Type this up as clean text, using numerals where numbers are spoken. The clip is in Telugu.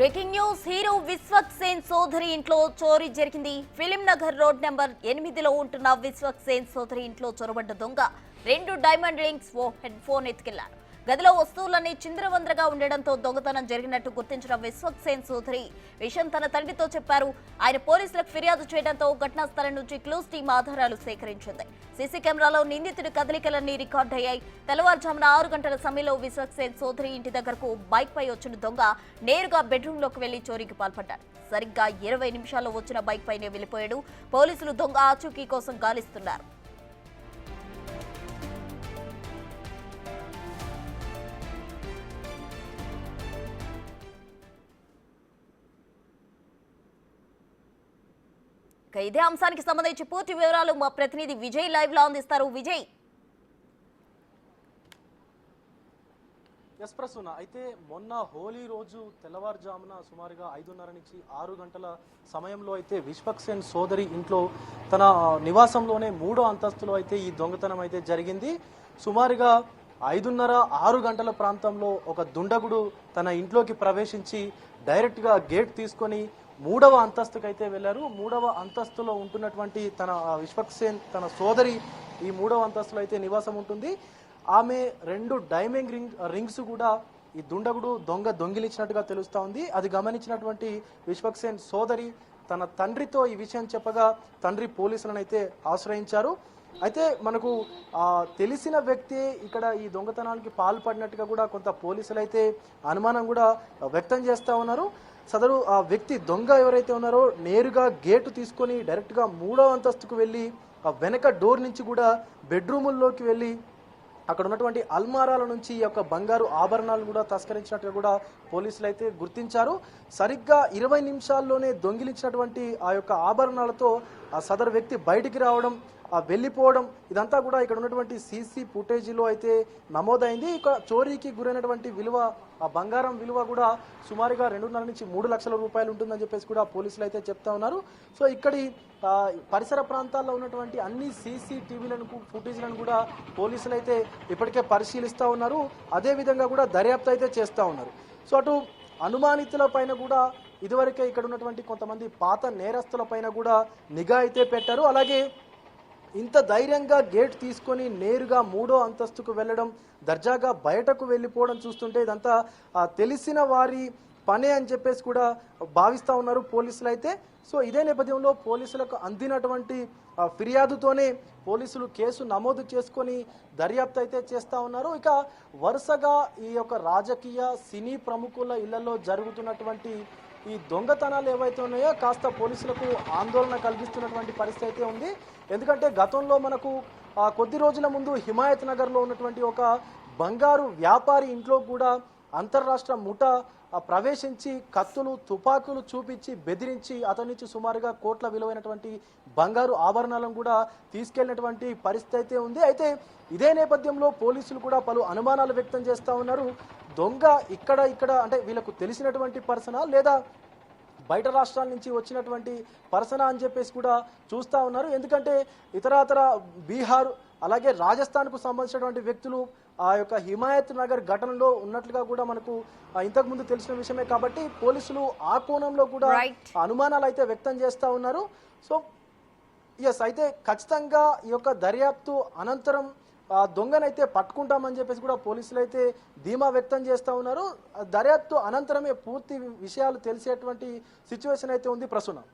Breaking news hero Vishwak Sen సోదరి ఇంట్లో చోరీ జరిగింది. ఫిలిం నగర్ రోడ్ నెంబర్ 8లో ఉంటున్న విశ్వక్ సేన్ సోదరి ఇంట్లో చొరబడ్డ దొంగ 2 డైమండ్ రింగ్స్ ఓ హెడ్ ఫోన్ ఎత్తుకెళ్లారు. గదిలో వస్తువులన్నీ చిందరవందరగా ఉండడంతో దొంగతనం జరిగినట్టు గుర్తించిన విశ్వక్ సేన్ సోదరి విషయం తన తండ్రితో చెప్పారు. ఆయన పోలీసులకు ఫిర్యాదు చేయడంతో ఘటనా స్థలం నుంచి క్లూస్ టీమ్ ఆధారాలు సేకరించింది. సీసీ కెమెరాలో నిందితుడి కదలికలన్నీ రికార్డ్ అయ్యాయి. తెల్లవారుజామున 6 గంటల సమయంలో విశ్వక్ సేన్ సోదరి ఇంటి దగ్గరకు బైక్ పై వచ్చిన దొంగ నేరుగా బెడ్రూమ్ లోకి వెళ్లి చోరీకి పాల్పడ్డాడు. సరిగ్గా 20 నిమిషాల్లో వచ్చిన బైక్ పైనే వెళ్లిపోయాడు. పోలీసులు దొంగ ఆచూకీ కోసం గాలిస్తున్నారు. ఇదే అంశానికి సంబంధించి పూర్తి వివరాలు మా ప్రతినిధి విజయ్ లైవ్ లో అందిస్తారు. విజయ్, ప్రసూన అయితే మొన్న హోలీ రోజు తెల్లవారుజామున సుమారుగా 5:30 నుంచి 6 గంటల సమయంలో అయితే విశ్వక్ సేన్ సోదరి ఇంట్లో తన నివాసంలోనే 3వ అంతస్తులో అయితే ఈ దొంగతనం అయితే జరిగింది. సుమారుగా 5:30-6 గంటల ప్రాంతంలో ఒక దుండగుడు తన ఇంట్లోకి ప్రవేశించి డైరెక్ట్గా గేట్ తీసుకొని 3వ అంతస్తుకు అయితే వెళ్లారు. 3వ అంతస్తులో ఉంటున్నటువంటి తన విశ్వక్ సేన్ తన సోదరి ఈ 3వ అంతస్తులో అయితే నివాసం ఉంటుంది. ఆమె 2 డైమండ్ రింగ్స్ కూడా ఈ దుండగుడు దొంగిలించినట్టుగా తెలుస్తా ఉంది. అది గమనించినటువంటి విశ్వక్ సేన్ సోదరి తన తండ్రితో ఈ విషయం చెప్పగా తండ్రి పోలీసులను అయితే ఆశ్రయించారు. అయితే మనకు తెలిసిన వ్యక్తి ఇక్కడ ఈ దొంగతనానికి పాల్పడినట్టుగా కూడా కొంత పోలీసులు అయితే అనుమానం కూడా వ్యక్తం చేస్తూ ఉన్నారు. సదరు ఆ వ్యక్తి దొంగ ఎవరైతే ఉన్నారో నేరుగా గేటు తీసుకొని డైరెక్ట్గా 3వ అంతస్తుకు వెళ్ళి ఆ వెనక డోర్ నుంచి కూడా బెడ్రూముల్లోకి వెళ్ళి అక్కడ ఉన్నటువంటి అల్మారాల నుంచి ఈ యొక్క బంగారు ఆభరణాలు కూడా తస్కరించినట్టుగా కూడా పోలీసులు అయితే గుర్తించారు. సరిగ్గా 20 నిమిషాల్లోనే దొంగిలించినటువంటి ఆ యొక్క ఆభరణాలతో ఆ సదరు వ్యక్తి బయటికి రావడం, వెళ్ళిపోవడం ఇదంతా కూడా ఇక్కడ ఉన్నటువంటి సీసీ ఫుటేజీలో అయితే నమోదైంది. ఇక చోరీకి గురైనటువంటి విలువ ఆ బంగారం విలువ కూడా సుమారుగా 2.5 నుంచి 3 లక్షల రూపాయలు ఉంటుందని చెప్పేసి కూడా పోలీసులు అయితే చెప్తా ఉన్నారు. సో ఇక్కడి పరిసర ప్రాంతాల్లో ఉన్నటువంటి అన్ని సీసీటీవీలను ఫుటేజ్లను కూడా పోలీసులు అయితే ఇప్పటికే పరిశీలిస్తూ ఉన్నారు. అదేవిధంగా కూడా దర్యాప్తు అయితే చేస్తూ ఉన్నారు. సో అటు అనుమానితుల పైన కూడా ఇదివరకే ఇక్కడ ఉన్నటువంటి కొంతమంది పాత నేరస్తుల పైన కూడా నిఘా అయితే పెట్టారు. అలాగే ఇంత ధైర్యంగా గేట్ తీసుకొని నేరుగా 3వ అంతస్తుకు వెళ్ళడం, దర్జాగా బయటకు వెళ్ళిపోవడం చూస్తుంటే ఇదంతా తెలిసిన వారి పనే అని చెప్పేసి కూడా భావిస్తూ ఉన్నారు పోలీసులు అయితే. సో ఇదే నేపథ్యంలో పోలీసులకు అందినటువంటి ఫిర్యాదుతోనే పోలీసులు కేసు నమోదు చేసుకొని దర్యాప్తు అయితే చేస్తూ ఉన్నారు. ఇక వరుసగా ఈ యొక్క రాజకీయ సినీ ప్రముఖుల ఇళ్లలో జరుగుతున్నటువంటి ఈ దొంగతనాలు ఏవైతే ఉన్నాయో కాస్త పోలీసులకు ఆందోళన కలిగిస్తున్నటువంటి పరిస్థితి అయితే ఉంది. ఎందుకంటే గతంలో మనకు కొద్ది రోజుల ముందు హిమాయత్ నగర్లో ఉన్నటువంటి ఒక బంగారు వ్యాపారి ఇంట్లో కూడా అంతర్రాష్ట్ర ముఠా ప్రవేశించి కత్తులు తుపాకులు చూపించి బెదిరించి అతని నుంచి సుమారుగా కోట్ల విలువైనటువంటి బంగారు ఆభరణాలను కూడా తీసుకెళ్లినటువంటి పరిస్థితి అయితే ఉంది. అయితే ఇదే నేపథ్యంలో పోలీసులు కూడా పలు అనుమానాలు వ్యక్తం చేస్తూ ఉన్నారు. దొంగ ఇక్కడ అంటే వీళ్ళకు తెలిసినటువంటి పర్సనా లేదా బయట రాష్ట్రాల నుంచి వచ్చినటువంటి పర్సనా అని చెప్పేసి కూడా చూస్తూ ఉన్నారు. ఎందుకంటే ఇతరాతర బీహార్ అలాగే రాజస్థాన్కు సంబంధించినటువంటి వ్యక్తులు ఆ యొక్క హిమాయత్ నగర్ ఘటనలో ఉన్నట్లుగా కూడా మనకు ఇంతకుముందు తెలిసిన విషయమే. కాబట్టి పోలీసులు ఆ కోణంలో కూడా అనుమానాలు అయితే వ్యక్తం చేస్తూ ఉన్నారు. సో అయితే ఖచ్చితంగా ఈ యొక్క దర్యాప్తు అనంతరం దొంగనైతే పట్టుకుంటామని చెప్పేసి కూడా పోలీసులు అయితే ధీమా వ్యక్తం చేస్తూ ఉన్నారు. దర్యాప్తు అనంతరమే పూర్తి విషయాలు తెలిసేటువంటి సిచ్యువేషన్ అయితే ఉంది ప్రస్తుతం.